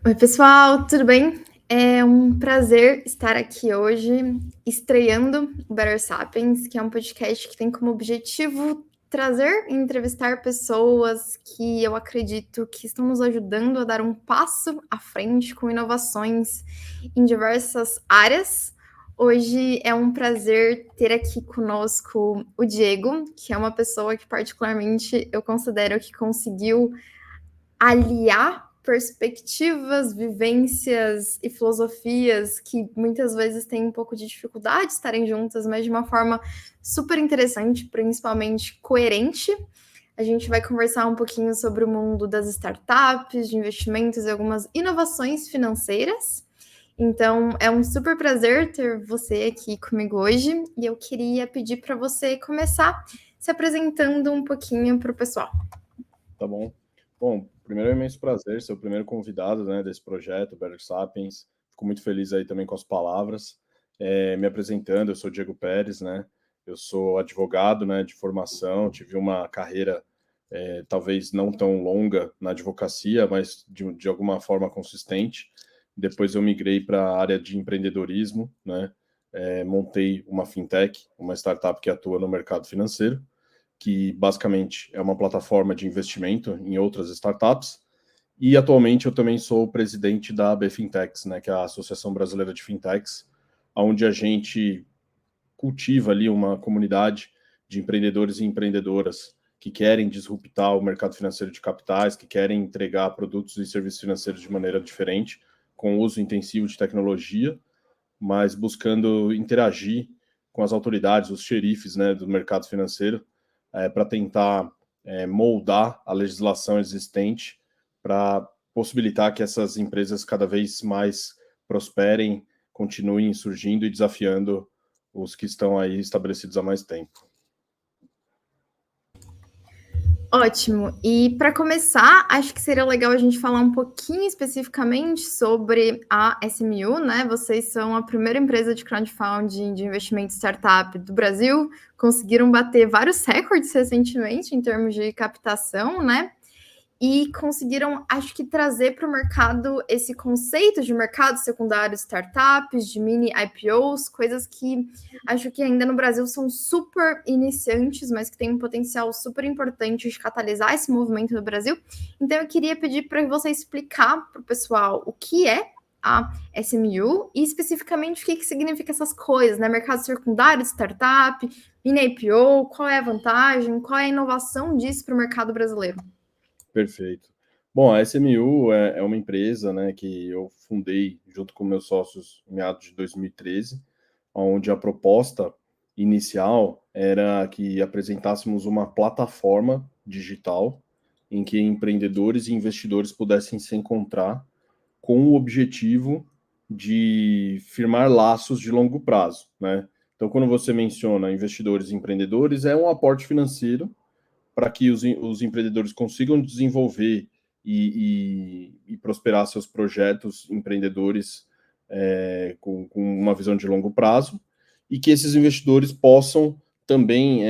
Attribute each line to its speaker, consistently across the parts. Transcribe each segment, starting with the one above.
Speaker 1: Oi, pessoal, tudo bem? É um prazer estar aqui hoje estreando o Better Sapiens, que é um podcast que tem como objetivo trazer e entrevistar pessoas que eu acredito que estão nos ajudando a dar um passo à frente com inovações em diversas áreas. Hoje é um prazer ter aqui conosco o Diego, que é uma pessoa que particularmente eu considero que conseguiu aliar perspectivas, vivências e filosofias que muitas vezes têm um pouco de dificuldade de estarem juntas, mas de uma forma super interessante, principalmente coerente. A gente vai conversar um pouquinho sobre o mundo das startups, de investimentos e algumas inovações financeiras. Então, é um super prazer ter você aqui comigo hoje e eu queria pedir para você começar se apresentando um pouquinho para o pessoal.
Speaker 2: Tá bom. Bom, primeiro é um imenso prazer ser o primeiro convidado, né, desse projeto, Better Sapiens. Fico muito feliz aí também com as palavras. Me apresentando, eu sou Diego Pérez, né? Eu sou advogado, né, de formação, tive uma carreira talvez não tão longa na advocacia, mas de alguma forma consistente. Depois eu migrei para a área de empreendedorismo, né? Montei uma fintech, uma startup que atua no mercado financeiro, que basicamente é uma plataforma de investimento em outras startups. E atualmente eu também sou o presidente da AB Fintechs, né, que é a Associação Brasileira de Fintechs, onde a gente cultiva ali uma comunidade de empreendedores e empreendedoras que querem disruptar o mercado financeiro de capitais, que querem entregar produtos e serviços financeiros de maneira diferente, com uso intensivo de tecnologia, mas buscando interagir com as autoridades, os xerifes, né, do mercado financeiro, para tentar moldar a legislação existente para possibilitar que essas empresas cada vez mais prosperem, continuem surgindo e desafiando os que estão aí estabelecidos há mais tempo.
Speaker 1: Ótimo. E para começar, acho que seria legal a gente falar um pouquinho especificamente sobre a SMU, né? Vocês são a primeira empresa de crowdfunding de investimento startup do Brasil, conseguiram bater vários recordes recentemente em termos de captação, né? E conseguiram, acho que, trazer para o mercado esse conceito de mercado secundário, startups, de mini IPOs, coisas que acho que ainda no Brasil são super iniciantes, mas que têm um potencial super importante de catalisar esse movimento no Brasil. Então, eu queria pedir para você explicar para o pessoal o que é a SMU e especificamente o que significa essas coisas, né? Mercado secundário, startup, mini IPO, qual é a vantagem, qual é a inovação disso para o mercado brasileiro?
Speaker 2: Perfeito. Bom, a SMU é uma empresa, né, que eu fundei junto com meus sócios em meados de 2013, onde a proposta inicial era que apresentássemos uma plataforma digital em que empreendedores e investidores pudessem se encontrar com o objetivo de firmar laços de longo prazo, né? Então, quando você menciona investidores e empreendedores, é um aporte financeiro para que os empreendedores consigam desenvolver e prosperar seus projetos empreendedores com uma visão de longo prazo, e que esses investidores possam também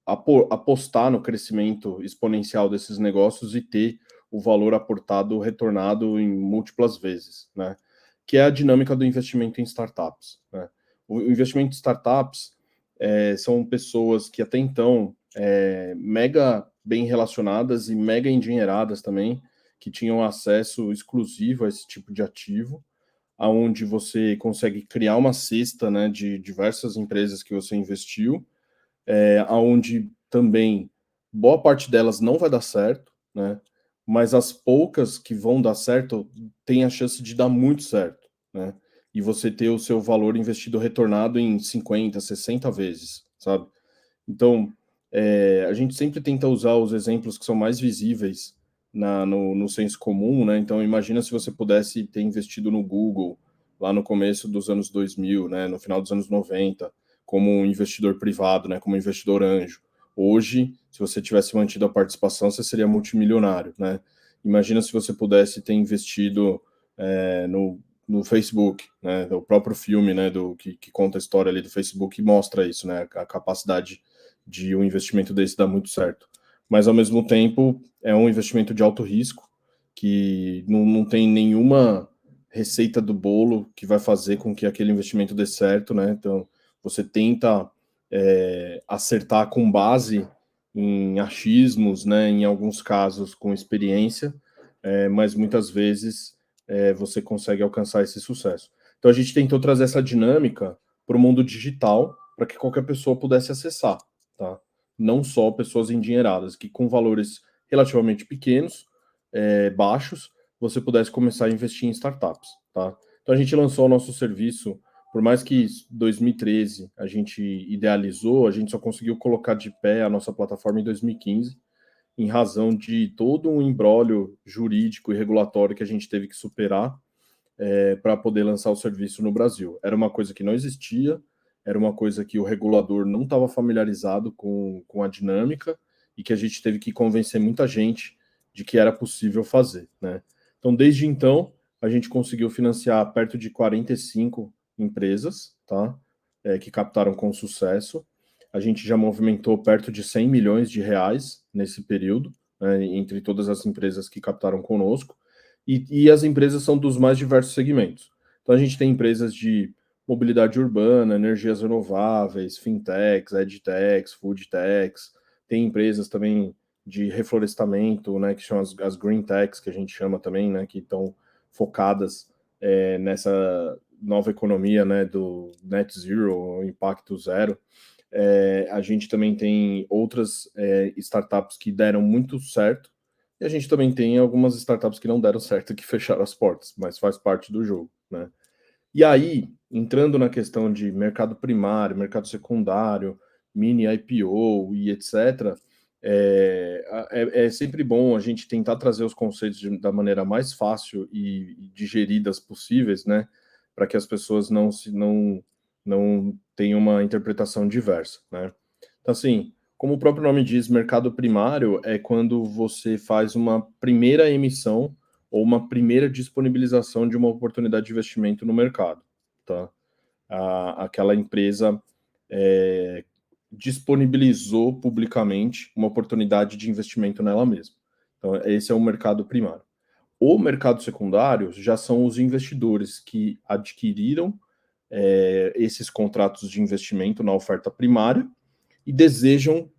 Speaker 2: apostar no crescimento exponencial desses negócios e ter o valor aportado retornado em múltiplas vezes, né? Que é a dinâmica do investimento em startups, né? O investimento em startups são pessoas que até então mega bem relacionadas e mega endinheiradas também, que tinham acesso exclusivo a esse tipo de ativo, aonde você consegue criar uma cesta, né, de diversas empresas que você investiu, aonde também boa parte delas não vai dar certo, né? Mas as poucas que vão dar certo têm a chance de dar muito certo, né? E você ter o seu valor investido retornado em 50, 60 vezes, sabe? Então, a gente sempre tenta usar os exemplos que são mais visíveis no senso comum, né? Então, imagina se você pudesse ter investido no Google lá no começo dos anos 2000, né? No final dos anos 90, como um investidor privado, né? Como um investidor anjo. Hoje, se você tivesse mantido a participação, você seria multimilionário, né? Imagina se você pudesse ter investido no Facebook, né? O próprio filme, né? Que conta a história ali do Facebook e mostra isso, né? A capacidade de um investimento desse dar muito certo. Mas, ao mesmo tempo, é um investimento de alto risco que não tem nenhuma receita do bolo que vai fazer com que aquele investimento dê certo, né? Então, você tenta acertar com base em achismos, né? Em alguns casos com experiência, mas muitas vezes você consegue alcançar esse sucesso. Então, a gente tentou trazer essa dinâmica para o mundo digital, para que qualquer pessoa pudesse acessar, tá? Não só pessoas endinheiradas, que com valores relativamente pequenos, baixos, você pudesse começar a investir em startups, tá? Então a gente lançou o nosso serviço, por mais que 2013 a gente idealizou, a gente só conseguiu colocar de pé a nossa plataforma em 2015, em razão de todo um imbróglio jurídico e regulatório que a gente teve que superar para poder lançar o serviço no Brasil. Era uma coisa que não existia, era uma coisa que o regulador não estava familiarizado com a dinâmica e que a gente teve que convencer muita gente de que era possível fazer, né? Então, desde então, a gente conseguiu financiar perto de 45 empresas, tá? Que captaram com sucesso. A gente já movimentou perto de 100 milhões de reais nesse período, né, entre todas as empresas que captaram conosco. E as empresas são dos mais diversos segmentos. Então, a gente tem empresas de mobilidade urbana, energias renováveis, fintechs, edtechs, foodtechs, tem empresas também de reflorestamento, né, que são as green techs, que a gente chama também, né, que estão focadas nessa nova economia, né, do net zero, impacto zero. A gente também tem outras startups que deram muito certo, e a gente também tem algumas startups que não deram certo e que fecharam as portas, mas faz parte do jogo, né? E aí, entrando na questão de mercado primário, mercado secundário, mini IPO e etc., é sempre bom a gente tentar trazer os conceitos da maneira mais fácil e digeridas possíveis, né? Para que as pessoas não tenham uma interpretação diversa, né? Então, assim, como o próprio nome diz, mercado primário é quando você faz uma primeira emissão ou uma primeira disponibilização de uma oportunidade de investimento no mercado, tá? Aquela empresa disponibilizou publicamente uma oportunidade de investimento nela mesma. Então, esse é o mercado primário. O mercado secundário já são os investidores que adquiriram esses contratos de investimento na oferta primária e desejam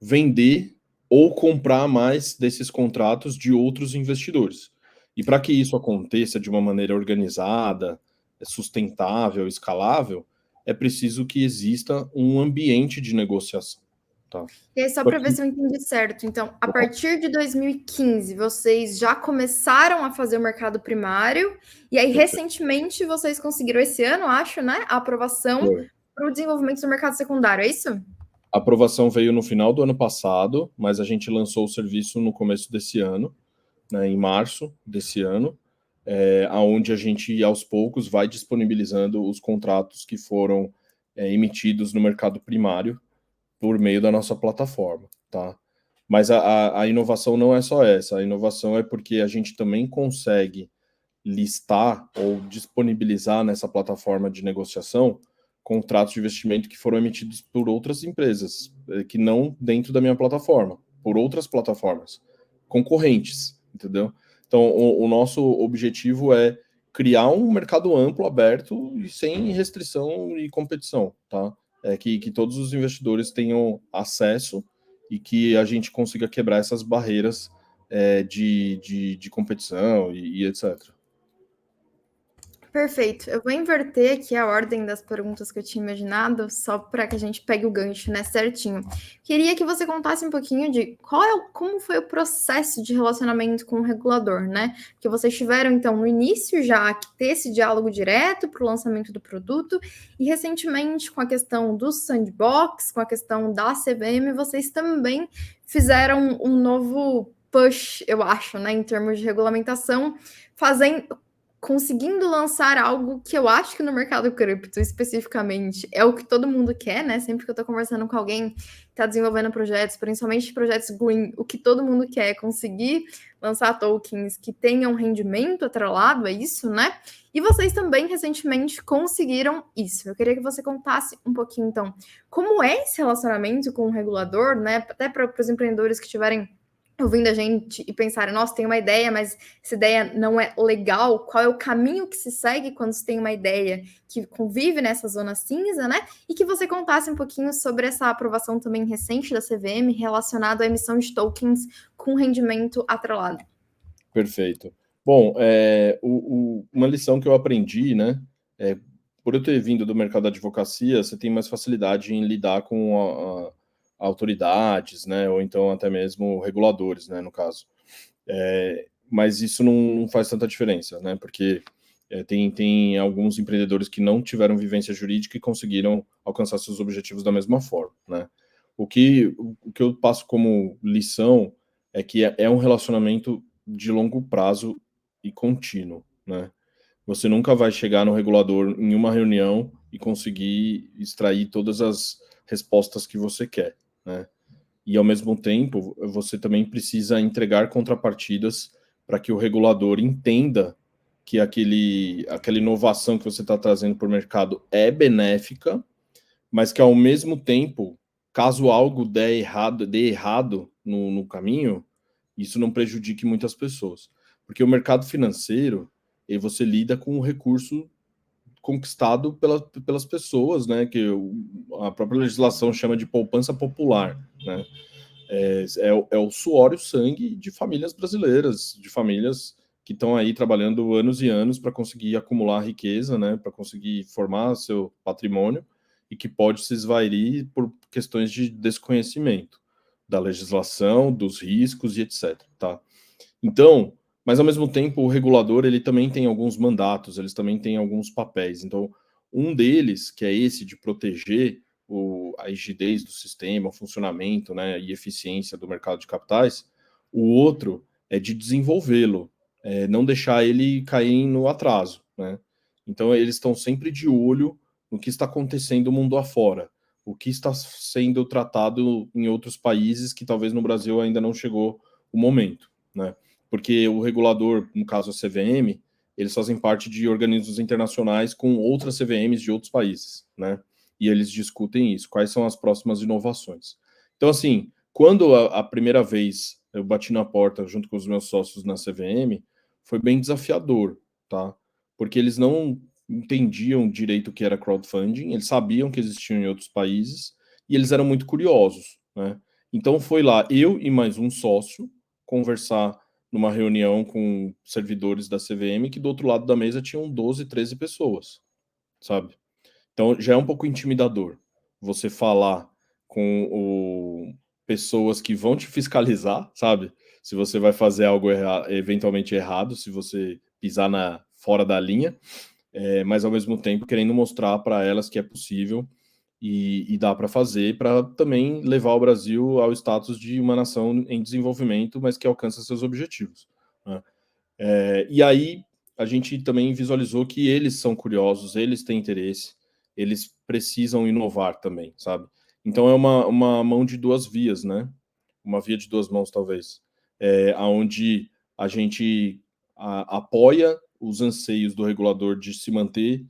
Speaker 2: vender ou comprar mais desses contratos de outros investidores. E para que isso aconteça de uma maneira organizada, sustentável, escalável, é preciso que exista um ambiente de negociação. Tá?
Speaker 1: E aí, só para ver se eu entendi certo. Então, a partir de 2015, vocês já começaram a fazer o mercado primário, e aí, recentemente, vocês conseguiram esse ano, acho, né? A aprovação para o desenvolvimento do mercado secundário, é isso?
Speaker 2: A aprovação veio no final do ano passado, mas a gente lançou o serviço no começo desse ano, né, em março desse ano, aonde a gente, aos poucos, vai disponibilizando os contratos que foram emitidos no mercado primário por meio da nossa plataforma, tá? Mas a inovação não é só essa, a inovação é porque a gente também consegue listar ou disponibilizar nessa plataforma de negociação contratos de investimento que foram emitidos por outras empresas, que não dentro da minha plataforma, por outras plataformas, concorrentes, entendeu? Então, o nosso objetivo é criar um mercado amplo, aberto e sem restrição e competição, tá? Que todos os investidores tenham acesso e que a gente consiga quebrar essas barreiras de competição e etc.
Speaker 1: Perfeito. Eu vou inverter aqui a ordem das perguntas que eu tinha imaginado, só para que a gente pegue o gancho, né, certinho. Queria que você contasse um pouquinho de como foi o processo de relacionamento com o regulador, né? Porque vocês tiveram, então, no início já que ter esse diálogo direto para o lançamento do produto, e recentemente, com a questão do sandbox, com a questão da CVM, vocês também fizeram um novo push, eu acho, né, em termos de regulamentação, conseguindo lançar algo que eu acho que no mercado cripto, especificamente, é o que todo mundo quer, né? Sempre que eu tô conversando com alguém que tá desenvolvendo projetos, principalmente projetos green, o que todo mundo quer é conseguir lançar tokens que tenham rendimento atrelado a isso, né? E vocês também, recentemente, conseguiram isso. Eu queria que você contasse um pouquinho, então, como é esse relacionamento com o regulador, né? Até para os empreendedores que estiverem ouvindo a gente e pensarem, nossa, tem uma ideia, mas essa ideia não é legal, qual é o caminho que se segue quando se tem uma ideia que convive nessa zona cinza, né? E que você contasse um pouquinho sobre essa aprovação também recente da CVM relacionada à emissão de tokens com rendimento atrelado.
Speaker 2: Perfeito. Bom, uma lição que eu aprendi, né, por eu ter vindo do mercado da advocacia, você tem mais facilidade em lidar com autoridades, né, ou então até mesmo reguladores, né, no caso. Mas isso não faz tanta diferença, né, porque tem alguns empreendedores que não tiveram vivência jurídica e conseguiram alcançar seus objetivos da mesma forma, né. O que eu passo como lição é que é um relacionamento de longo prazo e contínuo, né. Você nunca vai chegar no regulador em uma reunião e conseguir extrair todas as respostas que você quer, né. E, ao mesmo tempo, você também precisa entregar contrapartidas para que o regulador entenda que aquela inovação que você está trazendo para o mercado é benéfica, mas que, ao mesmo tempo, caso algo dê errado no caminho, isso não prejudique muitas pessoas. Porque o mercado financeiro, você lida com o recurso conquistado pelas pessoas, né, que a própria legislação chama de poupança popular, né. É o suor e o sangue de famílias brasileiras, de famílias que estão aí trabalhando anos e anos para conseguir acumular riqueza, né, para conseguir formar seu patrimônio e que pode se esvairir por questões de desconhecimento da legislação, dos riscos e etc, tá? Então, mas ao mesmo tempo o regulador ele também tem alguns mandatos, eles também têm alguns papéis. Então, um deles, que é esse de proteger a rigidez do sistema, o funcionamento, né, e eficiência do mercado de capitais, o outro é de desenvolvê-lo, não deixar ele cair no atraso, né? Então, eles estão sempre de olho no que está acontecendo mundo afora, o que está sendo tratado em outros países que talvez no Brasil ainda não chegou o momento, né? Porque o regulador, no caso a CVM, eles fazem parte de organismos internacionais com outras CVMs de outros países, né? E eles discutem isso, quais são as próximas inovações. Então, assim, quando a primeira vez eu bati na porta junto com os meus sócios na CVM, foi bem desafiador, tá? Porque eles não entendiam direito o que era crowdfunding, eles sabiam que existiam em outros países e eles eram muito curiosos, né? Então foi lá eu e mais um sócio conversar numa reunião com servidores da CVM que do outro lado da mesa tinham 12, 13 pessoas, sabe? Então já é um pouco intimidador você falar com pessoas que vão te fiscalizar, sabe? Se você vai fazer algo eventualmente errado, se você pisar fora da linha, mas ao mesmo tempo querendo mostrar para elas que é possível e dá para fazer para também levar o Brasil ao status de uma nação em desenvolvimento, mas que alcança seus objetivos, né? E aí a gente também visualizou que eles são curiosos, eles têm interesse, eles precisam inovar também, sabe? Então é uma mão de duas vias, né? Uma via de duas mãos, talvez. Aonde a gente apoia os anseios do regulador de se manter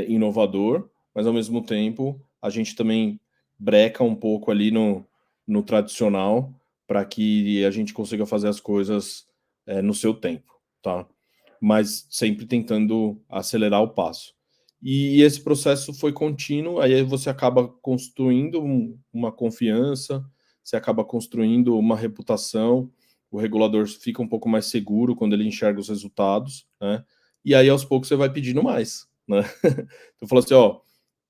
Speaker 2: inovador, mas ao mesmo tempo a gente também breca um pouco ali no tradicional para que a gente consiga fazer as coisas no seu tempo, tá? Mas sempre tentando acelerar o passo. E esse processo foi contínuo, aí você acaba construindo uma confiança, você acaba construindo uma reputação, o regulador fica um pouco mais seguro quando ele enxerga os resultados, né? E aí aos poucos você vai pedindo mais, né? Então fala assim, ó,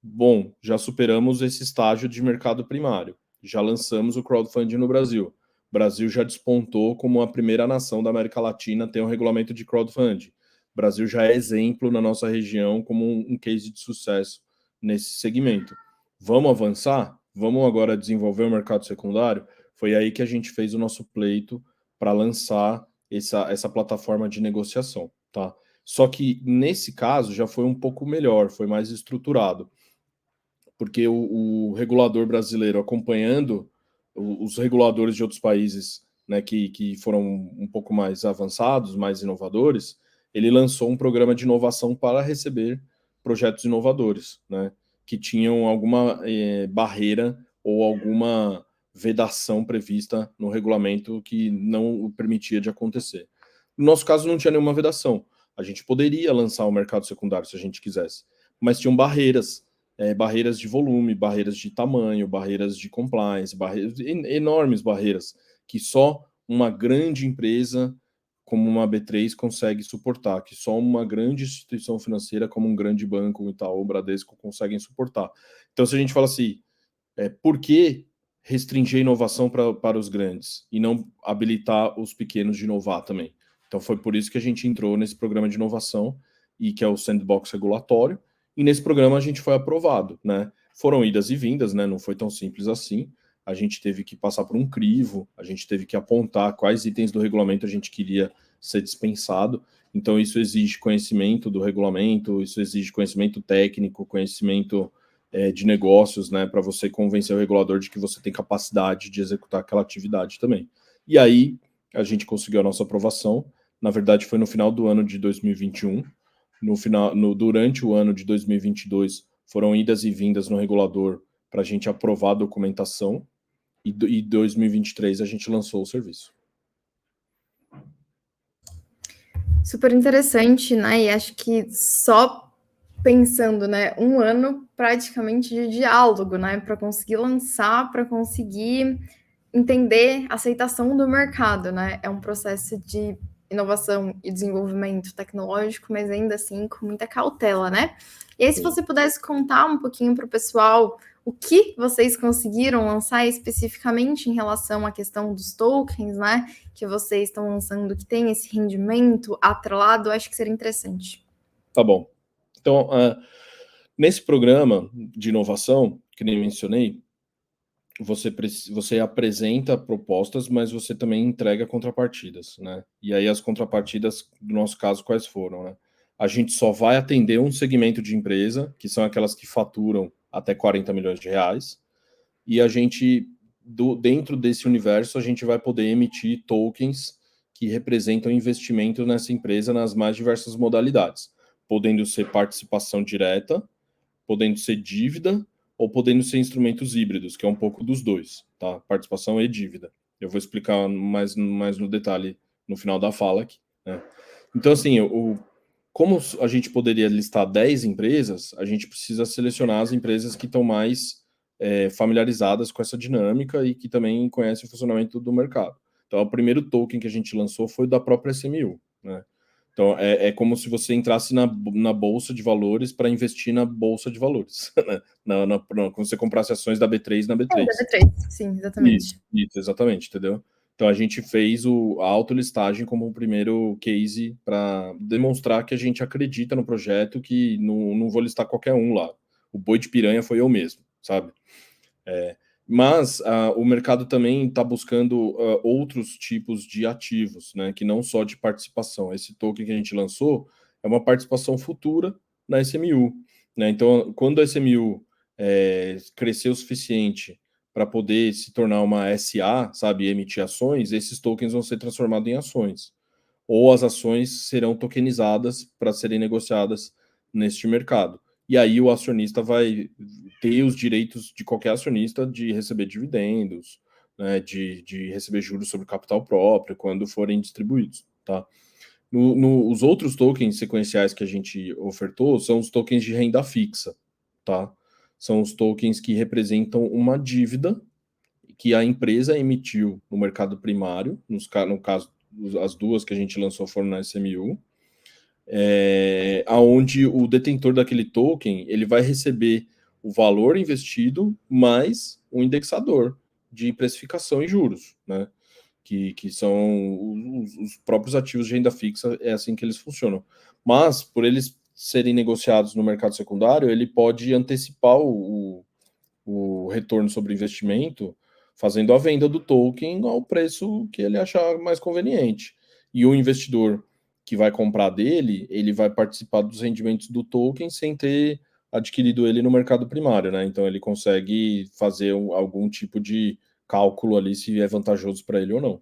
Speaker 2: bom, já superamos esse estágio de mercado primário, já lançamos o crowdfunding no Brasil. O Brasil já despontou como a primeira nação da América Latina a ter um regulamento de crowdfunding. O Brasil já é exemplo na nossa região como um case de sucesso nesse segmento. Vamos avançar? Vamos agora desenvolver o mercado secundário? Foi aí que a gente fez o nosso pleito para lançar essa plataforma de negociação, tá? Só que nesse caso já foi um pouco melhor, foi mais estruturado, porque o regulador brasileiro acompanhando os reguladores de outros países, né, que foram um pouco mais avançados, mais inovadores, ele lançou um programa de inovação para receber projetos inovadores, né, que tinham alguma barreira ou alguma vedação prevista no regulamento que não o permitia de acontecer. No nosso caso, não tinha nenhuma vedação. A gente poderia lançar o mercado secundário se a gente quisesse, mas tinham barreiras, barreiras de volume, barreiras de tamanho, barreiras de compliance, enormes barreiras, que só uma grande empresa como uma B3 consegue suportar, que só uma grande instituição financeira como um grande banco, o Itaú, o Bradesco, conseguem suportar. Então, se a gente fala assim, por que restringir a inovação para os grandes e não habilitar os pequenos de inovar também? Então, foi por isso que a gente entrou nesse programa de inovação, e que é o Sandbox Regulatório, e nesse programa a gente foi aprovado, né? Foram idas e vindas, né? Não foi tão simples assim. A gente teve que passar por um crivo, a gente teve que apontar quais itens do regulamento a gente queria ser dispensado. Então, isso exige conhecimento do regulamento, isso exige conhecimento técnico, conhecimento de negócios, né, para você convencer o regulador de que você tem capacidade de executar aquela atividade também. E aí, a gente conseguiu a nossa aprovação. Na verdade, foi no final do ano de 2021. Durante o ano de 2022, foram idas e vindas no regulador para a gente aprovar a documentação, e em 2023 a gente lançou o serviço.
Speaker 1: Super interessante, né? E acho que só pensando, né, um ano praticamente de diálogo, né, para conseguir lançar, para conseguir entender a aceitação do mercado, né? É um processo de inovação e desenvolvimento tecnológico, mas ainda assim com muita cautela, né? E aí, se você pudesse contar um pouquinho para o pessoal o que vocês conseguiram lançar especificamente em relação à questão dos tokens, né? Que vocês estão lançando, que tem esse rendimento atrelado, acho que seria interessante.
Speaker 2: Tá bom. Então, nesse programa de inovação, que nem mencionei, você apresenta propostas, mas você também entrega contrapartidas, né? E aí as contrapartidas, no nosso caso, quais foram, né? A gente só vai atender um segmento de empresa, que são aquelas que faturam até 40 milhões de reais, e a gente, dentro desse universo, a gente vai poder emitir tokens que representam investimento nessa empresa nas mais diversas modalidades, podendo ser participação direta, podendo ser dívida, ou podendo ser instrumentos híbridos, que é um pouco dos dois, tá? Participação e dívida. Eu vou explicar mais no detalhe no final da fala aqui, né? Então, assim, como a gente poderia listar 10 empresas, a gente precisa selecionar as empresas que estão mais familiarizadas com essa dinâmica e que também conhecem o funcionamento do mercado. Então, o primeiro token que a gente lançou foi da própria SMU, né? Então, é como se você entrasse na bolsa de valores para investir na bolsa de valores, né? Como se você comprasse ações da B3 na B3.
Speaker 1: Da B3, sim, exatamente.
Speaker 2: Isso, exatamente, entendeu? Então, a gente fez a autolistagem como o primeiro case para demonstrar que a gente acredita no projeto, que não vou listar qualquer um lá. O boi de piranha foi eu mesmo, sabe? Mas o mercado também está buscando outros tipos de ativos, né, que não só de participação. Esse token que a gente lançou é uma participação futura na SMU, né? Então, quando a SMU crescer o suficiente para poder se tornar uma SA, sabe, emitir ações, esses tokens vão ser transformados em ações. Ou as ações serão tokenizadas para serem negociadas neste mercado. E aí o acionista vai ter os direitos de qualquer acionista de receber dividendos, né, de receber juros sobre capital próprio quando forem distribuídos, tá? Os outros tokens sequenciais que a gente ofertou são os tokens de renda fixa, tá? São os tokens que representam uma dívida que a empresa emitiu no mercado primário, no caso, as duas que a gente lançou foram na SMU, aonde o detentor daquele token ele vai receber o valor investido mais um indexador de precificação e juros, né? Que são os próprios ativos de renda fixa, é assim que eles funcionam. Mas, por eles serem negociados no mercado secundário, ele pode antecipar o retorno sobre investimento fazendo a venda do token ao preço que ele achar mais conveniente. E o investidor que vai comprar dele, ele vai participar dos rendimentos do token sem ter adquirido ele no mercado primário, né? Então ele consegue fazer algum tipo de cálculo ali se é vantajoso para ele ou não.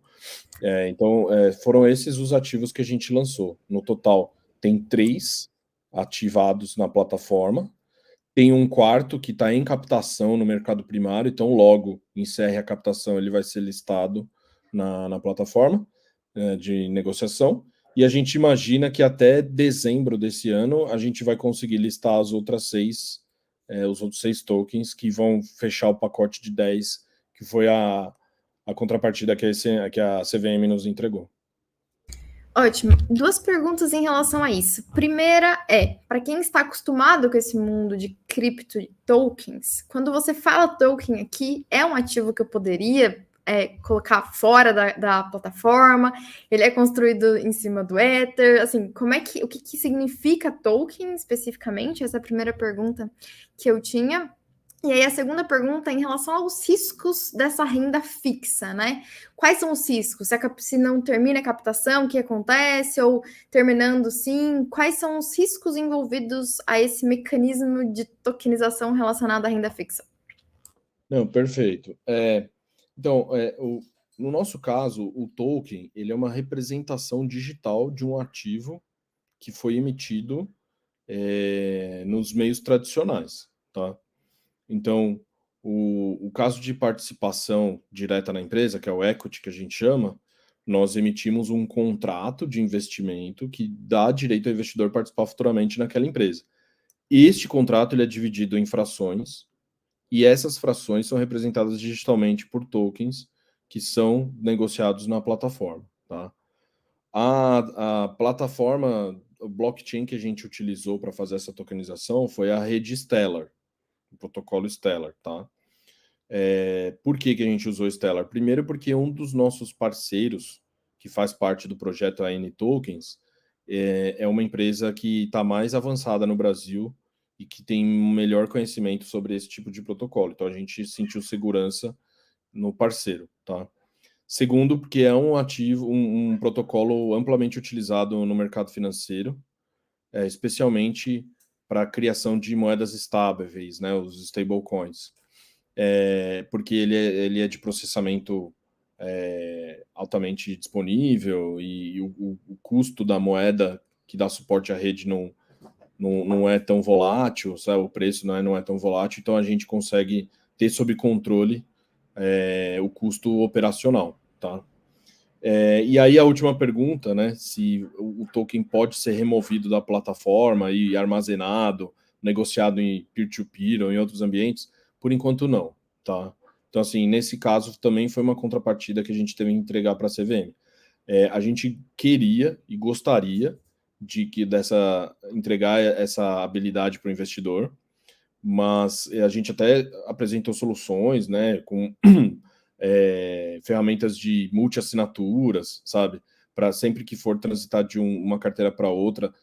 Speaker 2: Então foram esses os ativos que a gente lançou. No total, tem 3 ativados na plataforma. Tem um quarto que está em captação no mercado primário, então logo encerre a captação, ele vai ser listado na plataforma de negociação. E a gente imagina que até dezembro desse ano a gente vai conseguir listar as outras os outros 6 tokens que vão fechar o pacote de 10, que foi a contrapartida que a CVM nos entregou.
Speaker 1: Ótimo. 2 perguntas em relação a isso. Primeira é, para quem está acostumado com esse mundo de cripto tokens, quando você fala token aqui, é um ativo que eu poderia colocar fora da plataforma? Ele é construído em cima do Ether? Assim, o que significa token especificamente? Essa é a primeira pergunta que eu tinha. E aí a segunda pergunta é em relação aos riscos dessa renda fixa, né? Quais são os riscos? Se não termina a captação, o que acontece? Ou terminando sim, quais são os riscos envolvidos a esse mecanismo de tokenização relacionado à renda fixa?
Speaker 2: Não, perfeito. Então, no nosso caso, o token ele é uma representação digital de um ativo que foi emitido nos meios tradicionais, tá? Então, o caso de participação direta na empresa, que é o equity que a gente chama, nós emitimos um contrato de investimento que dá direito ao investidor participar futuramente naquela empresa. Este contrato ele é dividido em frações, e essas frações são representadas digitalmente por tokens que são negociados na plataforma, tá? A plataforma, o blockchain que a gente utilizou para fazer essa tokenização foi a rede Stellar, o protocolo Stellar, tá? Por que a gente usou Stellar? Primeiro porque um dos nossos parceiros, que faz parte do projeto AN Tokens, é uma empresa que está mais avançada no Brasil e que tem um melhor conhecimento sobre esse tipo de protocolo. Então a gente sentiu segurança no parceiro, tá? Segundo, porque é um ativo, um protocolo amplamente utilizado no mercado financeiro, especialmente para a criação de moedas estáveis, né, os stablecoins. Porque ele é de processamento altamente disponível e o custo da moeda que dá suporte à rede não é tão volátil, sabe? O preço não é tão volátil, então a gente consegue ter sob controle o custo operacional, tá? E aí a última pergunta, né? Se o token pode ser removido da plataforma e armazenado, negociado em peer-to-peer ou em outros ambientes, por enquanto não, tá? Então, assim, nesse caso também foi uma contrapartida que a gente teve que entregar para a CVM. A gente queria e gostaria de entregar essa habilidade para o investidor, mas a gente até apresentou soluções, né, com ferramentas de multi-assinaturas, sabe? Para sempre que for transitar de uma carteira para outra,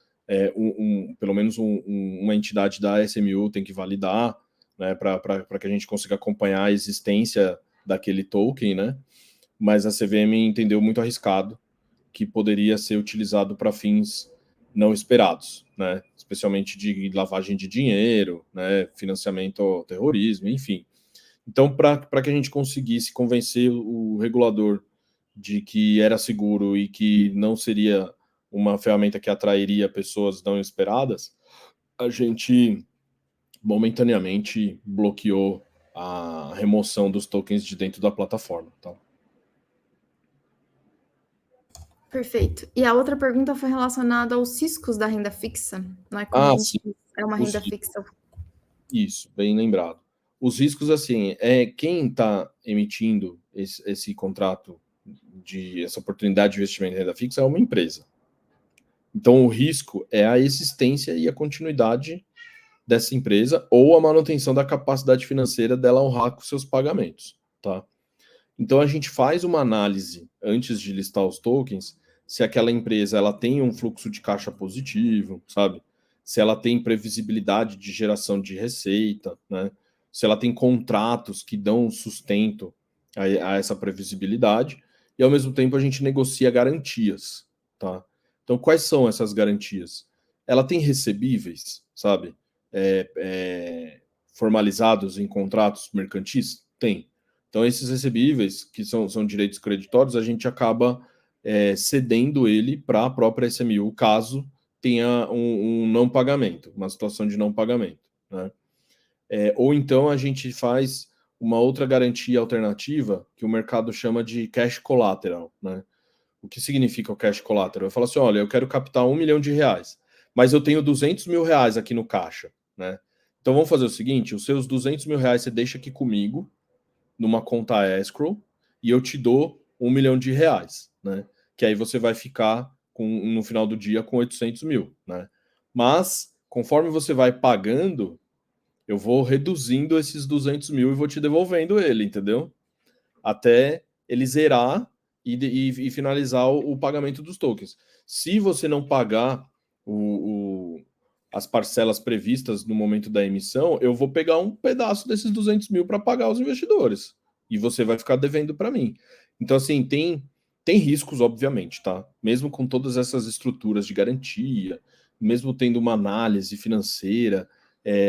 Speaker 2: pelo menos uma entidade da SMU tem que validar, né, para que a gente consiga acompanhar a existência daquele token, né? Mas a CVM entendeu muito arriscado que poderia ser utilizado para fins não esperados, né? Especialmente de lavagem de dinheiro, né? Financiamento ao terrorismo, enfim. Então, para que a gente conseguisse convencer o regulador de que era seguro e que não seria uma ferramenta que atrairia pessoas não esperadas, a gente momentaneamente bloqueou a remoção dos tokens de dentro da plataforma. Tá?
Speaker 1: Perfeito. E a outra pergunta foi relacionada aos riscos da renda fixa, né? Quando a gente
Speaker 2: Sim.
Speaker 1: é uma renda fixa.
Speaker 2: Isso, bem lembrado. Os riscos, assim, quem está emitindo esse contrato essa oportunidade de investimento em renda fixa é uma empresa. Então, o risco é a existência e a continuidade dessa empresa ou a manutenção da capacidade financeira dela honrar com seus pagamentos, tá? Então, a gente faz uma análise antes de listar os tokens, se aquela empresa ela tem um fluxo de caixa positivo, sabe? Se ela tem previsibilidade de geração de receita, né? Se ela tem contratos que dão sustento a essa previsibilidade, e ao mesmo tempo a gente negocia garantias, tá? Então, quais são essas garantias? Ela tem recebíveis, sabe? Formalizados em contratos mercantis? Tem. Então, esses recebíveis, que são direitos creditórios, a gente acaba cedendo ele para a própria SMU, caso tenha um não pagamento, uma situação de não pagamento, né? Ou então a gente faz uma outra garantia alternativa que o mercado chama de cash collateral, né? O que significa o cash collateral? Eu falo assim, olha, eu quero captar R$ 1 milhão, mas eu tenho R$ 200 mil aqui no caixa, né? Então vamos fazer o seguinte, os seus R$ 200 mil você deixa aqui comigo, numa conta escrow, e eu te dou R$ 1 milhão, né? Que aí você vai ficar no final do dia com 800 mil, né? Mas, conforme você vai pagando, eu vou reduzindo esses 200 mil e vou te devolvendo ele, entendeu? Até ele zerar e finalizar o pagamento dos tokens. Se você não pagar as parcelas previstas no momento da emissão, eu vou pegar um pedaço desses 200 mil para pagar os investidores. E você vai ficar devendo para mim. Então, assim, tem riscos, obviamente, tá? Mesmo com todas essas estruturas de garantia, mesmo tendo uma análise financeira,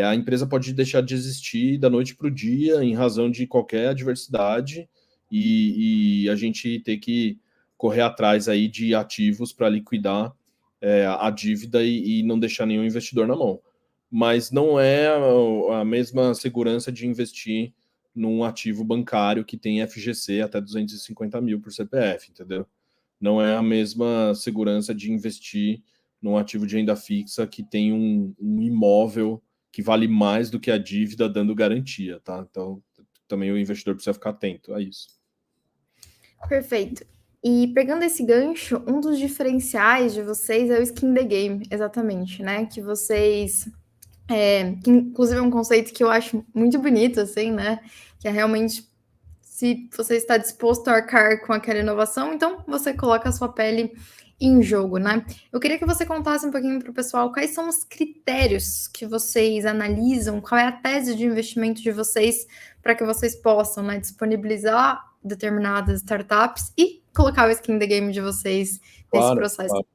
Speaker 2: a empresa pode deixar de existir da noite para o dia em razão de qualquer adversidade e a gente ter que correr atrás aí de ativos para liquidar a dívida e não deixar nenhum investidor na mão. Mas não é a mesma segurança de investir num ativo bancário que tem FGC até 250 mil por CPF, entendeu? Não é a mesma segurança de investir num ativo de renda fixa que tem um imóvel que vale mais do que a dívida dando garantia, tá? Então, também o investidor precisa ficar atento a isso.
Speaker 1: Perfeito. E pegando esse gancho, um dos diferenciais de vocês é o skin the game, exatamente, né? Que vocês. Que inclusive é um conceito que eu acho muito bonito, assim, né? Que é realmente se você está disposto a arcar com aquela inovação, então você coloca a sua pele em jogo, né? Eu queria que você contasse um pouquinho para o pessoal quais são os critérios que vocês analisam, qual é a tese de investimento de vocês para que vocês possam, né, disponibilizar determinadas startups e colocar o skin the game de vocês nesse
Speaker 2: Claro,
Speaker 1: processo.
Speaker 2: claro.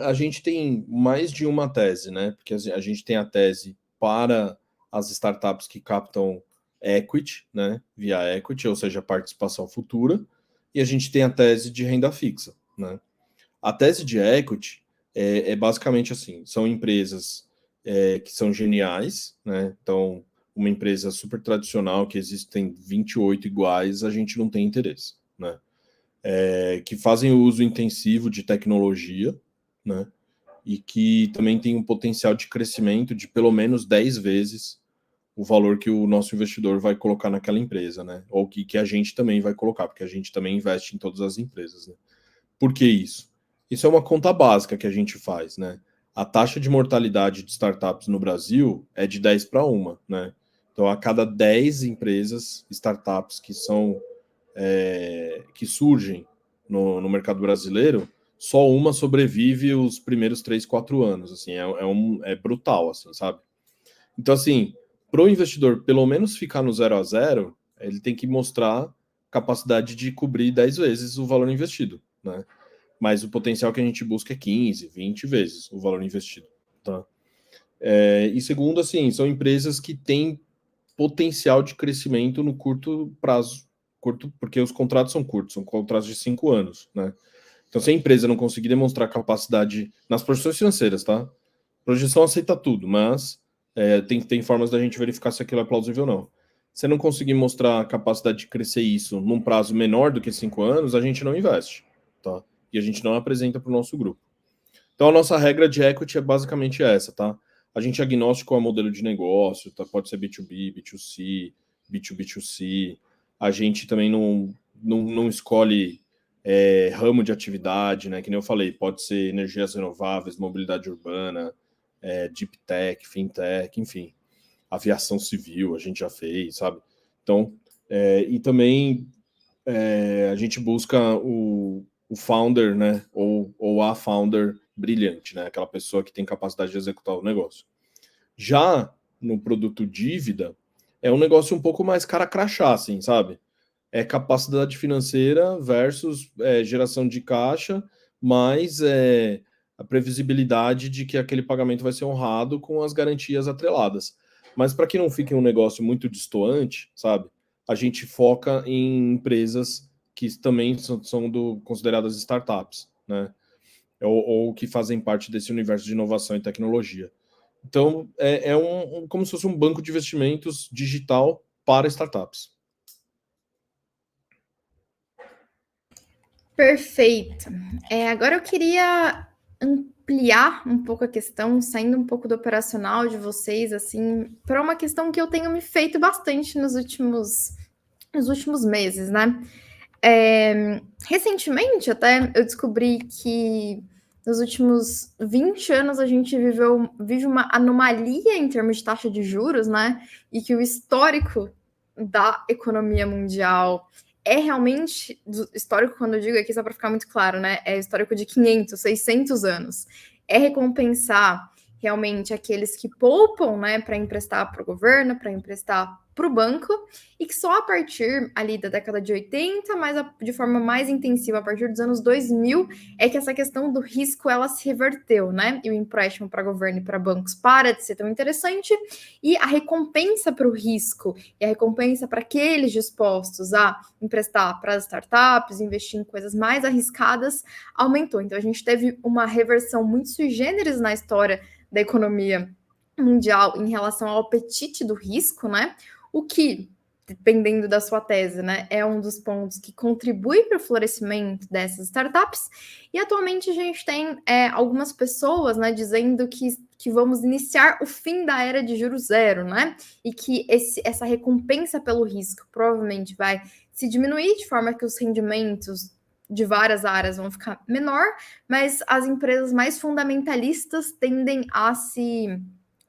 Speaker 2: A gente tem mais de uma tese, né? Porque a gente tem a tese para as startups que captam equity, né? Via equity, ou seja, participação futura, e a gente tem a tese de renda fixa, né? A tese de equity é basicamente assim: são empresas que são geniais, né? Então, uma empresa super tradicional que existem 28 iguais, a gente não tem interesse, né? Que fazem o uso intensivo de tecnologia, né? E que também tem um potencial de crescimento de pelo menos 10 vezes o valor que o nosso investidor vai colocar naquela empresa, né? Ou que a gente também vai colocar, porque a gente também investe em todas as empresas, né? Por que isso? Isso é uma conta básica que a gente faz, né? A taxa de mortalidade de startups no Brasil é de 10 para 1, né? Então, a cada 10 empresas, startups que surgem no mercado brasileiro, só uma sobrevive os primeiros 3, 4 anos. Assim, é brutal, assim, sabe? Então, assim, para o investidor pelo menos ficar no 0 a 0, ele tem que mostrar capacidade de cobrir 10 vezes o valor investido, né? Mas o potencial que a gente busca é 15, 20 vezes o valor investido, tá? E segundo, assim, são empresas que têm potencial de crescimento no curto prazo, curto, porque os contratos são curtos, são contratos de 5 anos, né? Então, se a empresa não conseguir demonstrar capacidade nas projeções financeiras, tá? Projeção aceita tudo, mas tem formas da gente verificar se aquilo é plausível ou não. Se não conseguir mostrar a capacidade de crescer isso num prazo menor do que 5 anos, a gente não investe, tá? E a gente não apresenta para o nosso grupo. Então, a nossa regra de equity é basicamente essa, tá? A gente é agnóstico a modelo de negócio, tá? Pode ser B2B, B2C, B2B2C. A gente também não escolhe ramo de atividade, né? Que nem eu falei, pode ser energias renováveis, mobilidade urbana, deep tech, fintech, enfim. Aviação civil a gente já fez, sabe? Então, e também a gente busca o founder, né? Ou a founder brilhante, né? Aquela pessoa que tem capacidade de executar o negócio. Já no produto dívida, é um negócio um pouco mais cara crachá, assim, sabe? É capacidade financeira versus geração de caixa, mais a previsibilidade de que aquele pagamento vai ser honrado com as garantias atreladas. Mas para que não fique um negócio muito destoante, sabe? A gente foca em empresas que também são consideradas startups, né? Ou que fazem parte desse universo de inovação e tecnologia. Então, como se fosse um banco de investimentos digital para startups.
Speaker 1: Perfeito. Agora eu queria ampliar um pouco a questão, saindo um pouco do operacional de vocês, assim, para uma questão que eu tenho me feito bastante nos últimos meses, né? Recentemente, até eu descobri que nos últimos 20 anos a gente vive uma anomalia em termos de taxa de juros, né? E que o histórico da economia mundial é realmente histórico, quando eu digo aqui, só para ficar muito claro, né? É histórico de 500, 600 anos. É recompensar realmente aqueles que poupam, né, para emprestar para o governo, para emprestar para o banco, e que só a partir ali da década de 80, mas de forma mais intensiva a partir dos anos 2000, é que essa questão do risco ela se reverteu, né? E o empréstimo para governo e para bancos para de ser tão interessante, e a recompensa para o risco e a recompensa para aqueles dispostos a emprestar para as startups, investir em coisas mais arriscadas, aumentou. Então a gente teve uma reversão muito sui generis na história da economia mundial em relação ao apetite do risco, né? O que, dependendo da sua tese, né, é um dos pontos que contribui para o florescimento dessas startups. E atualmente a gente tem algumas pessoas, né, dizendo que vamos iniciar o fim da era de juros zero, né? E que essa recompensa pelo risco provavelmente vai se diminuir de forma que os rendimentos de várias áreas vão ficar menor, mas as empresas mais fundamentalistas tendem a se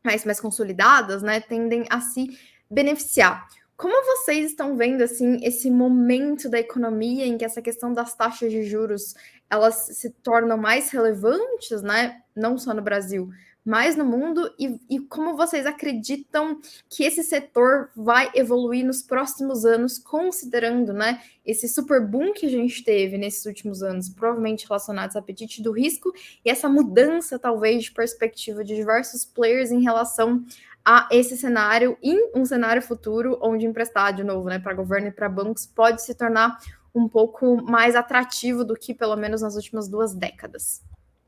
Speaker 1: mais consolidadas, né, tendem a se beneficiar. Como vocês estão vendo assim esse momento da economia em que essa questão das taxas de juros elas se tornam mais relevantes, né? Não só no Brasil, mas no mundo, e como vocês acreditam que esse setor vai evoluir nos próximos anos, considerando, né, esse super boom que a gente teve nesses últimos anos, provavelmente relacionados ao apetite do risco, e essa mudança, talvez, de perspectiva de diversos players em relação a esse cenário, em um cenário futuro, onde emprestar, de novo, né, para governo e para bancos, pode se tornar um pouco mais atrativo do que, pelo menos, nas últimas 2 décadas.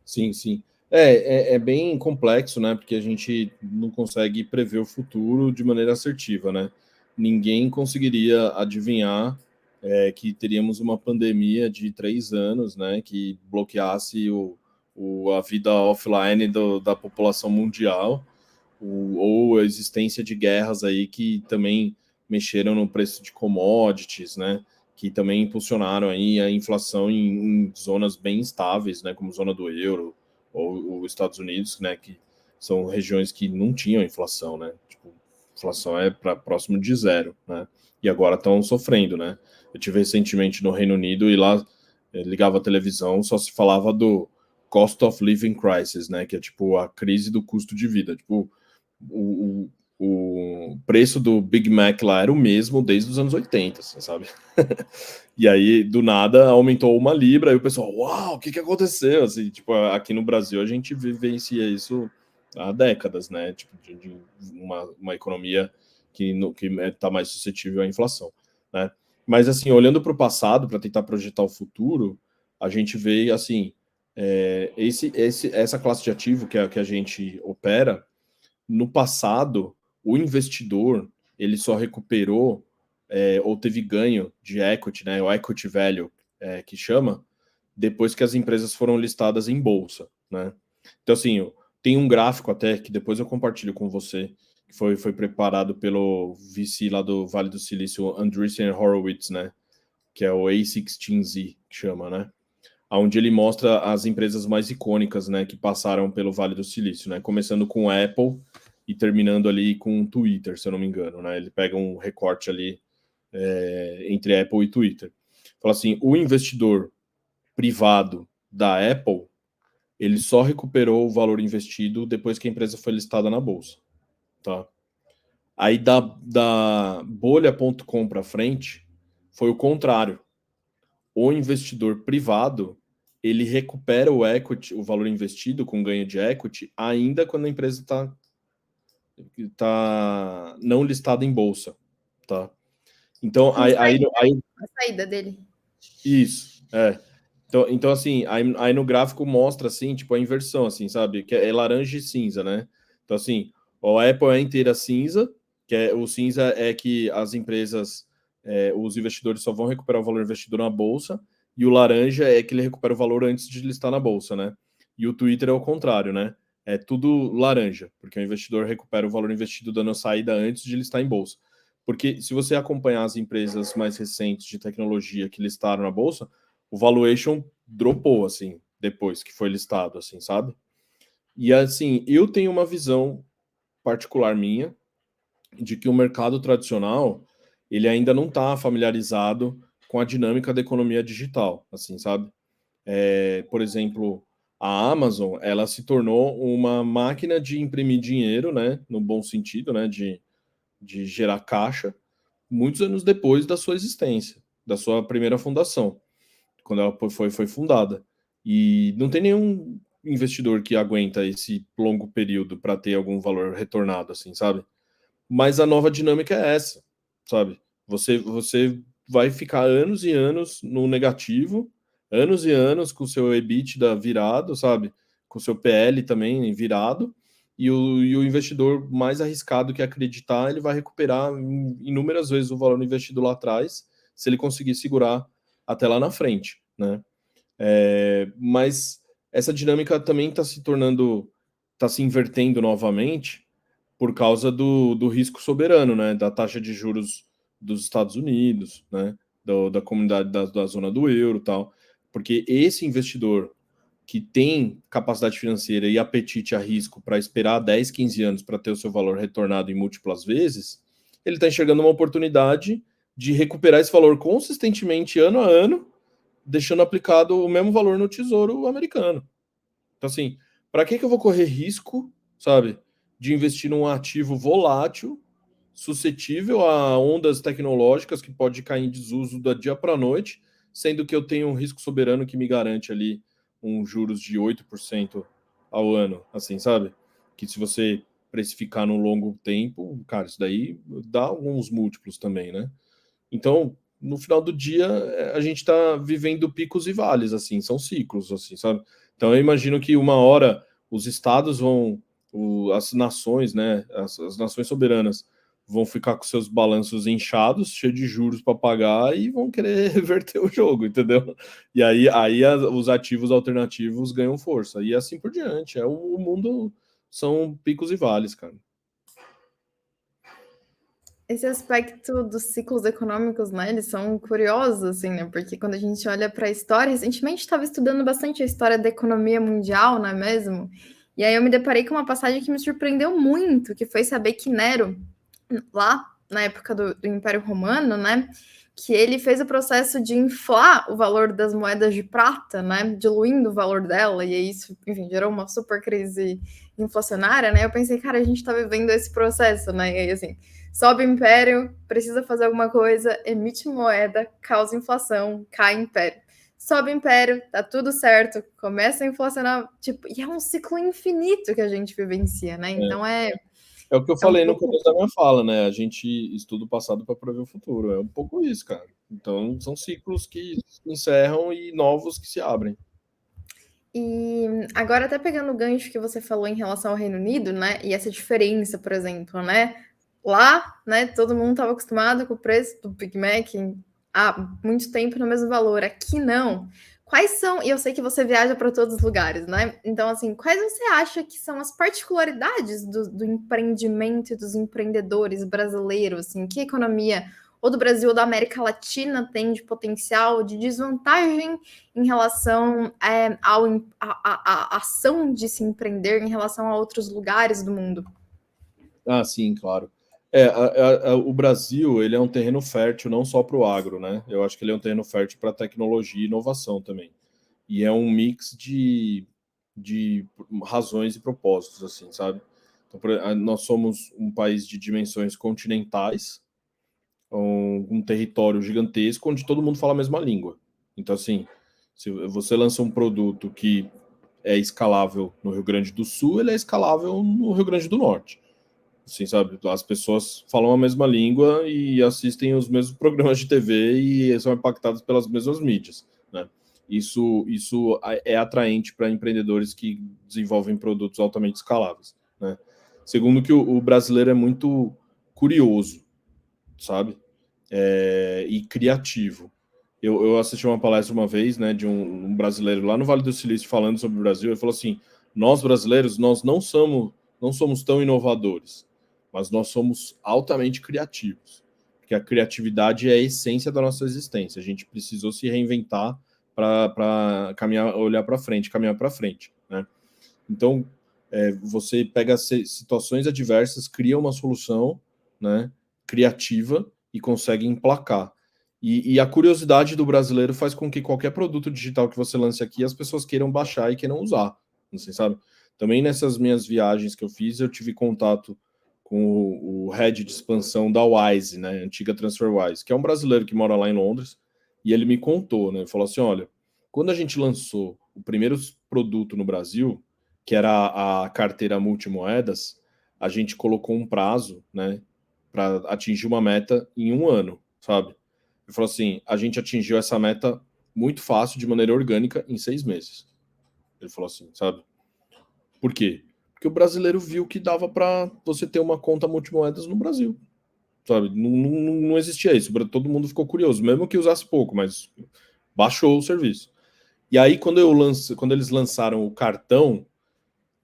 Speaker 2: Sim, sim. É bem complexo, né? Porque a gente não consegue prever o futuro de maneira assertiva, né? Ninguém conseguiria adivinhar que teríamos uma pandemia de 3 anos, né? Que bloqueasse a vida offline da população mundial, ou a existência de guerras aí que também mexeram no preço de commodities, né? Que também impulsionaram aí a inflação em zonas bem estáveis, né? Como zona do euro ou os Estados Unidos, né? Que são regiões que não tinham inflação, né? Tipo, inflação é para próximo de zero, né? E agora estão sofrendo, né? Eu tive recentemente no Reino Unido e lá ligava a televisão, só se falava do cost of living crisis, né? Que é tipo a crise do custo de vida. Tipo, o preço do Big Mac lá era o mesmo desde os anos 80, assim, sabe? E aí, do nada, aumentou 1 libra, aí o pessoal, uau, o que aconteceu? Assim, tipo, aqui no Brasil a gente vivencia isso há décadas, né? Tipo, de uma economia que está mais suscetível à inflação, né? Mas, assim, olhando para o passado, para tentar projetar o futuro, a gente vê, assim, essa classe de ativo que a gente opera, no passado, o investidor ele só recuperou ou teve ganho de equity, né, o equity value, que chama, depois que as empresas foram listadas em bolsa, né? Então, assim, tem um gráfico até que depois eu compartilho com você, que foi preparado pelo VC lá do Vale do Silício, Andreessen Horowitz, né? Que é o A16Z, que chama, né? Onde ele mostra as empresas mais icônicas, né, que passaram pelo Vale do Silício, né? Começando com a Apple e terminando ali com o Twitter, se eu não me engano, né? Ele pega um recorte ali entre Apple e Twitter. Fala assim, o investidor privado da Apple, ele só recuperou o valor investido depois que a empresa foi listada na bolsa, tá? Aí da bolha.com para frente foi o contrário. O investidor privado ele recupera o equity, o valor investido com ganho de equity, ainda quando a empresa tá não listada em bolsa, tá? Então
Speaker 1: A saída dele.
Speaker 2: isso, Então assim, aí no gráfico mostra assim, tipo a inversão assim, sabe? Que é laranja e cinza, né? Então, assim, a Apple é inteira cinza, o cinza é que as empresas, os investidores só vão recuperar o valor investido na bolsa, e o laranja é que ele recupera o valor antes de listar na bolsa, né? E o Twitter é o contrário, né? É tudo laranja, porque o investidor recupera o valor investido dando a saída antes de listar em bolsa. Porque se você acompanhar as empresas mais recentes de tecnologia que listaram na bolsa, o valuation dropou, assim, depois que foi listado, assim, sabe? E, assim, eu tenho uma visão particular minha de que o mercado tradicional, ele ainda não está familiarizado com a dinâmica da economia digital, assim, sabe? Por exemplo, a Amazon, ela se tornou uma máquina de imprimir dinheiro, né, no bom sentido, né, de gerar caixa, muitos anos depois da sua existência, da sua primeira fundação, quando ela foi fundada. E não tem nenhum investidor que aguenta esse longo período para ter algum valor retornado, assim, sabe? Mas a nova dinâmica é essa, sabe? Você vai ficar anos e anos no negativo, anos e anos com o seu EBITDA virado, sabe? Com o seu PL também virado, e o investidor mais arriscado que acreditar, ele vai recuperar inúmeras vezes o valor investido lá atrás, se ele conseguir segurar até lá na frente, né? Mas essa dinâmica também está se invertendo novamente por causa do risco soberano, né? Da taxa de juros dos Estados Unidos, né? Da comunidade da zona do euro e tal. Porque esse investidor que tem capacidade financeira e apetite a risco para esperar 10, 15 anos para ter o seu valor retornado em múltiplas vezes, ele está enxergando uma oportunidade de recuperar esse valor consistentemente ano a ano, deixando aplicado o mesmo valor no tesouro americano. Então, assim, para que eu vou correr risco, sabe, de investir num ativo volátil, suscetível a ondas tecnológicas que pode cair em desuso da dia para a noite, sendo que eu tenho um risco soberano que me garante ali juros de 8% ao ano, assim, sabe? Que se você precificar no longo tempo, cara, isso daí dá alguns múltiplos também, né? Então, no final do dia, a gente está vivendo picos e vales, assim, são ciclos, assim, sabe? Então, eu imagino que uma hora os estados as nações, né, as nações soberanas vão ficar com seus balanços inchados, cheios de juros para pagar e vão querer reverter o jogo, entendeu? E aí os ativos alternativos ganham força e assim por diante. O mundo são picos e vales, cara.
Speaker 1: Esse aspecto dos ciclos econômicos, né, eles são curiosos, assim, né, porque quando a gente olha para a história, recentemente estava estudando bastante a história da economia mundial, não é mesmo? E aí eu me deparei com uma passagem que me surpreendeu muito, que foi saber que Nero, lá na época do Império Romano, né, que ele fez o processo de inflar o valor das moedas de prata, né, diluindo o valor dela, e isso, enfim, gerou uma super crise inflacionária, né? Eu pensei, cara, a gente está vivendo esse processo, né? E aí, assim, sobe o império, precisa fazer alguma coisa, emite moeda, causa inflação, cai império. Sobe o império, tá tudo certo, começa a inflacionar, tipo, e é um ciclo infinito que a gente vivencia, né? Então
Speaker 2: É o que eu
Speaker 1: é um
Speaker 2: falei no
Speaker 1: pouco.
Speaker 2: começo da minha fala, né? A gente estuda o passado para prever o futuro. É um pouco isso, cara. Então, são ciclos que se encerram e novos que se abrem.
Speaker 1: E agora, até pegando o gancho que você falou em relação ao Reino Unido, né? E essa diferença, por exemplo, né? Lá, né, todo mundo estava acostumado com o preço do Big Mac há muito tempo no mesmo valor. Aqui não. Quais são, e eu sei que você viaja para todos os lugares, né? Então, assim, quais você acha que são as particularidades do empreendimento e dos empreendedores brasileiros? Assim, que economia, ou do Brasil ou da América Latina, tem de potencial, de desvantagem em relação à ação de se empreender em relação a outros lugares do mundo?
Speaker 2: Ah, sim, claro. O Brasil, ele é um terreno fértil não só para o agro, né? Eu acho que ele é um terreno fértil para tecnologia e inovação também. E é um mix de razões e propósitos, assim, sabe? Então, nós somos um país de dimensões continentais, um território gigantesco onde todo mundo fala a mesma língua. Então, assim, se você lança um produto que é escalável no Rio Grande do Sul, ele é escalável no Rio Grande do Norte. Assim, sabe? As pessoas falam a mesma língua e assistem os mesmos programas de TV e são impactadas pelas mesmas mídias, né? Isso é atraente para empreendedores que desenvolvem produtos altamente escaláveis, né? Segundo, que o brasileiro é muito curioso, sabe? E criativo. Eu assisti uma palestra uma vez, né, de um brasileiro lá no Vale do Silício falando sobre o Brasil. Ele falou assim: nós brasileiros, nós não somos tão inovadores, mas nós somos altamente criativos, porque a criatividade é a essência da nossa existência. A gente precisou se reinventar para caminhar, olhar para frente, caminhar para frente, né? Então, você pega situações adversas, cria uma solução, né, criativa e consegue emplacar. E a curiosidade do brasileiro faz com que qualquer produto digital que você lance aqui, as pessoas queiram baixar e queiram usar, você sabe? Também nessas minhas viagens que eu fiz, eu tive contato com o head de expansão da Wise, né, antiga TransferWise, que é um brasileiro que mora lá em Londres, e ele me contou, né, ele falou assim, olha, quando a gente lançou o primeiro produto no Brasil, que era a carteira multimoedas, a gente colocou um prazo, né, para atingir uma meta em 1 ano, sabe? Ele falou assim, a gente atingiu essa meta muito fácil, de maneira orgânica, em 6 meses. Ele falou assim, sabe? Por quê? Porque o brasileiro viu que dava para você ter uma conta multimoedas no Brasil, sabe? Não existia isso, todo mundo ficou curioso, mesmo que usasse pouco, mas baixou o serviço. E aí, quando eles lançaram o cartão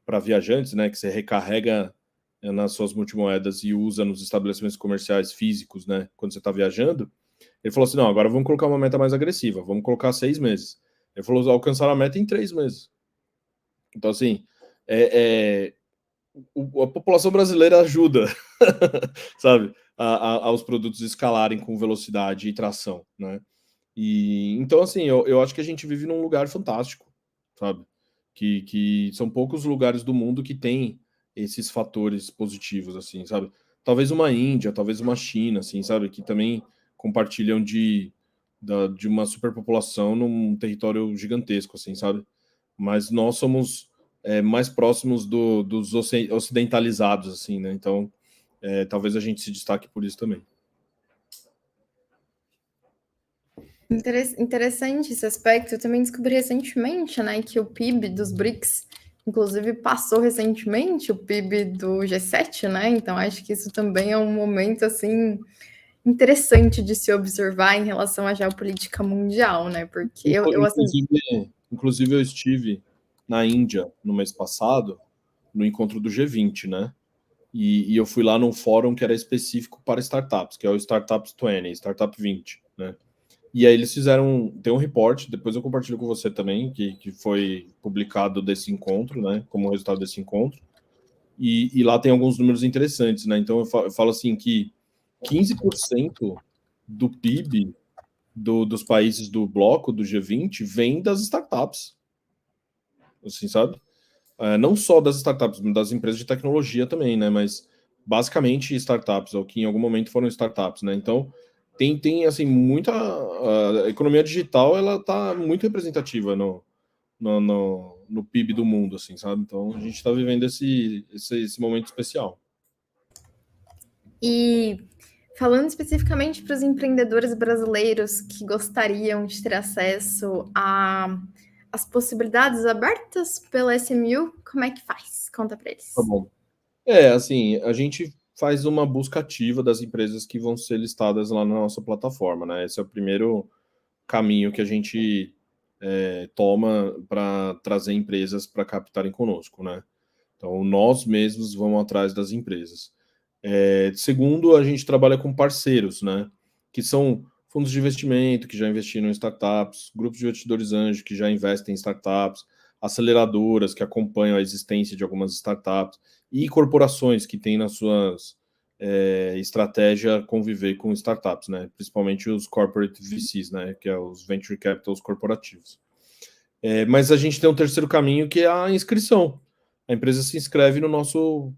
Speaker 2: para viajantes, né, que você recarrega nas suas multimoedas e usa nos estabelecimentos comerciais físicos, né, quando você está viajando, ele falou assim, não, agora vamos colocar uma meta mais agressiva, vamos colocar 6 meses. Ele falou, alcançar a meta em 3 meses. Então, assim, a população brasileira ajuda, sabe, aos produtos escalarem com velocidade e tração, né? E então, assim, eu acho que a gente vive num lugar fantástico, sabe? Que são poucos lugares do mundo que tem esses fatores positivos, assim, sabe? Talvez uma Índia, talvez uma China, assim, sabe? Que também compartilham de uma superpopulação num território gigantesco, assim, sabe? Mas nós somos mais próximos dos ocidentalizados, assim, né? Então, talvez a gente se destaque por isso também.
Speaker 1: Interessante esse aspecto. Eu também descobri recentemente, né, que o PIB dos BRICS, inclusive, passou recentemente o PIB do G7, né? Então acho que isso também é um momento assim interessante de se observar em relação à geopolítica mundial, né? Porque eu assim,
Speaker 2: inclusive eu estive na Índia no mês passado, no encontro do G20, né? E eu fui lá num fórum que era específico para startups, que é o Startups 20, Startup 20, né? E aí eles tem um report, depois eu compartilho com você também, que foi publicado desse encontro, né, como resultado desse encontro, e lá tem alguns números interessantes, né, então eu falo assim que 15% do PIB dos países do bloco, do G20, vem das startups, assim, sabe? Não só das startups, das empresas de tecnologia também, né, mas basicamente startups, ou que em algum momento foram startups, né, então tem assim, muita. A economia digital, ela tá muito representativa no PIB do mundo, assim, sabe? Então a gente está vivendo esse momento especial.
Speaker 1: e falando especificamente para os empreendedores brasileiros que gostariam de ter acesso às possibilidades abertas pela SMU, como é que faz? Conta para
Speaker 2: Tá
Speaker 1: eles.
Speaker 2: bom. Assim, a gente faz uma busca ativa das empresas que vão ser listadas lá na nossa plataforma, né? Esse é o primeiro caminho que a gente toma para trazer empresas para captarem conosco, né? Então, nós mesmos vamos atrás das empresas. Segundo, a gente trabalha com parceiros, né? Que são fundos de investimento que já investiram em startups, grupos de investidores anjos que já investem em startups, aceleradoras que acompanham a existência de algumas startups e corporações que têm nas suas estratégia conviver com startups, né? Principalmente os corporate VCs, né? Que é os venture capitals corporativos. Mas a gente tem um terceiro caminho que é a inscrição. A empresa se inscreve no nosso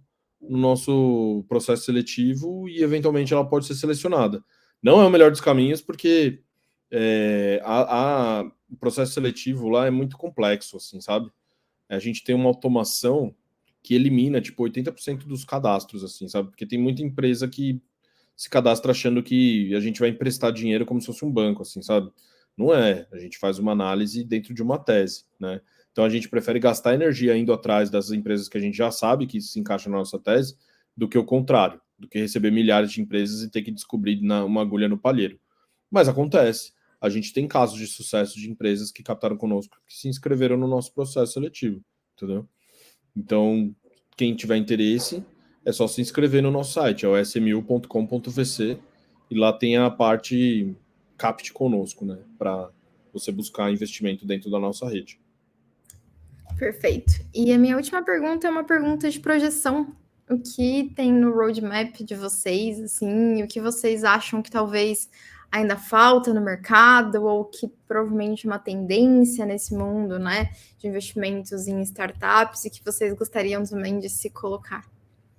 Speaker 2: processo seletivo e eventualmente ela pode ser selecionada. Não é o melhor dos caminhos porque o processo seletivo lá é muito complexo, assim, sabe? A gente tem uma automação que elimina, tipo, 80% dos cadastros, assim, sabe? Porque tem muita empresa que se cadastra achando que a gente vai emprestar dinheiro como se fosse um banco, assim, sabe? Não é. A gente faz uma análise dentro de uma tese, né? Então a gente prefere gastar energia indo atrás das empresas que a gente já sabe que se encaixam na nossa tese, do que o contrário, do que receber milhares de empresas e ter que descobrir uma agulha no palheiro. Mas acontece. A gente tem casos de sucesso de empresas que captaram conosco, que se inscreveram no nosso processo seletivo, entendeu? Então, quem tiver interesse, é só se inscrever no nosso site, é o smu.com.vc, e lá tem a parte capte conosco, né, para você buscar investimento dentro da nossa rede.
Speaker 1: Perfeito. E a minha última pergunta é uma pergunta de projeção. O que tem no roadmap de vocês, assim, o que vocês acham que talvez ainda falta no mercado, ou que provavelmente é uma tendência nesse mundo, né, de investimentos em startups, e que vocês gostariam também de se colocar?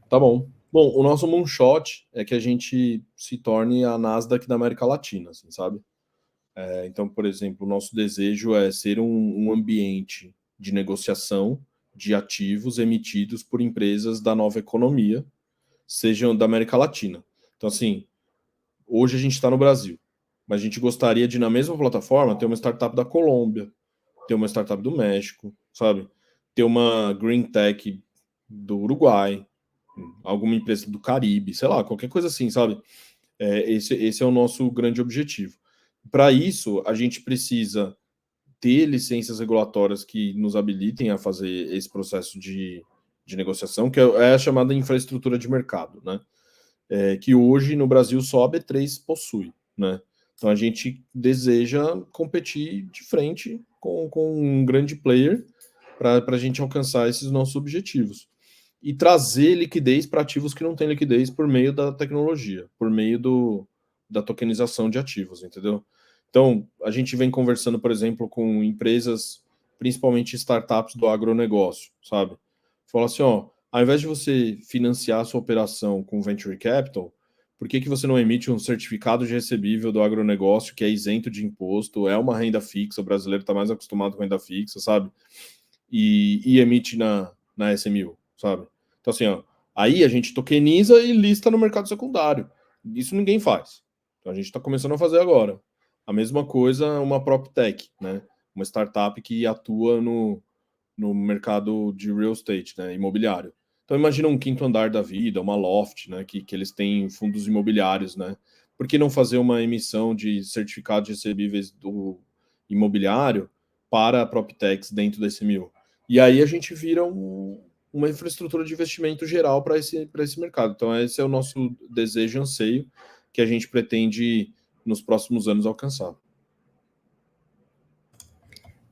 Speaker 2: Tá bom. Bom, o nosso moonshot é que a gente se torne a Nasdaq da América Latina, assim, sabe? Então, por exemplo, o nosso desejo é ser um ambiente de negociação de ativos emitidos por empresas da nova economia, sejam da América Latina. Então, assim, hoje a gente está no Brasil, mas a gente gostaria de, na mesma plataforma, ter uma startup da Colômbia, ter uma startup do México, sabe? Ter uma green tech do Uruguai, alguma empresa do Caribe, sei lá, qualquer coisa assim, sabe? Esse é o nosso grande objetivo. Para isso, a gente precisa ter licenças regulatórias que nos habilitem a fazer esse processo de negociação, que é a chamada infraestrutura de mercado, né? Que hoje no Brasil só a B3 possui, né? Então a gente deseja competir de frente com um grande player para a gente alcançar esses nossos objetivos. E trazer liquidez para ativos que não têm liquidez por meio da tecnologia, por meio da tokenização de ativos, entendeu? Então, a gente vem conversando, por exemplo, com empresas, principalmente startups do agronegócio, sabe? Fala assim, ó, ao invés de você financiar a sua operação com venture capital, por que você não emite um certificado de recebível do agronegócio que é isento de imposto, é uma renda fixa, o brasileiro está mais acostumado com renda fixa, sabe? E emite na SMU, sabe? Então, assim, ó, aí a gente tokeniza e lista no mercado secundário. Isso ninguém faz. Então, a gente está começando a fazer agora. A mesma coisa, uma PropTech, né? Uma startup que atua no mercado de real estate, né? Imobiliário. Então, imagina um quinto andar da vida, uma loft, né? Que eles têm fundos imobiliários, né? Por que não fazer uma emissão de certificados recebíveis do imobiliário para a PropTechs dentro da SMU? E aí a gente vira uma infraestrutura de investimento geral para esse mercado. Então, esse é o nosso desejo e anseio que a gente pretende, nos próximos anos, alcançar.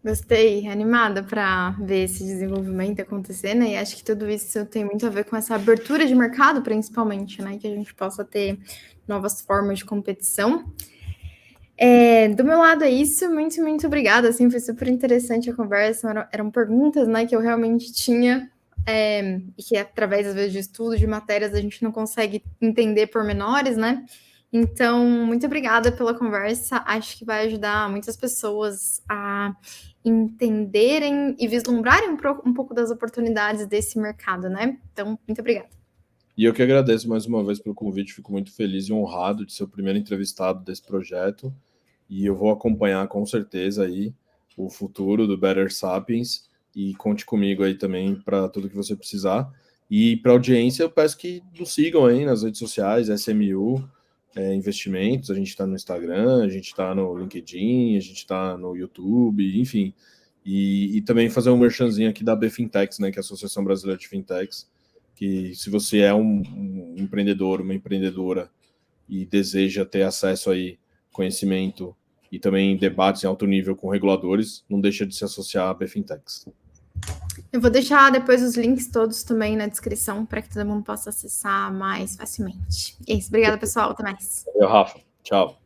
Speaker 1: Gostei, animada para ver esse desenvolvimento acontecer, né? E acho que tudo isso tem muito a ver com essa abertura de mercado, principalmente, né? Que a gente possa ter novas formas de competição. Do meu lado é isso, muito, muito obrigada, assim, foi super interessante a conversa, eram perguntas, né, que eu realmente tinha, e que através, às vezes, de estudo de matérias a gente não consegue entender pormenores, né, então, muito obrigada pela conversa, acho que vai ajudar muitas pessoas a entenderem e vislumbrarem um pouco das oportunidades desse mercado, né, então, muito obrigada.
Speaker 2: E eu que agradeço mais uma vez pelo convite, fico muito feliz e honrado de ser o primeiro entrevistado desse projeto, e eu vou acompanhar com certeza aí o futuro do Better Sapiens, e conte comigo aí também para tudo que você precisar. E para a audiência, eu peço que nos sigam aí nas redes sociais, SMU Investimentos, a gente está no Instagram, a gente está no LinkedIn, a gente está no YouTube, enfim. E também fazer um merchanzinho aqui da BFinTechs, né, que é a Associação Brasileira de Fintechs, que se você é um empreendedor, uma empreendedora e deseja ter acesso aí, conhecimento e também debates em alto nível com reguladores, não deixa de se associar à BFinTechs.
Speaker 1: Eu vou deixar depois os links todos também na descrição para que todo mundo possa acessar mais facilmente. É isso, obrigada pessoal, até mais.
Speaker 2: Valeu, Rafa. Tchau.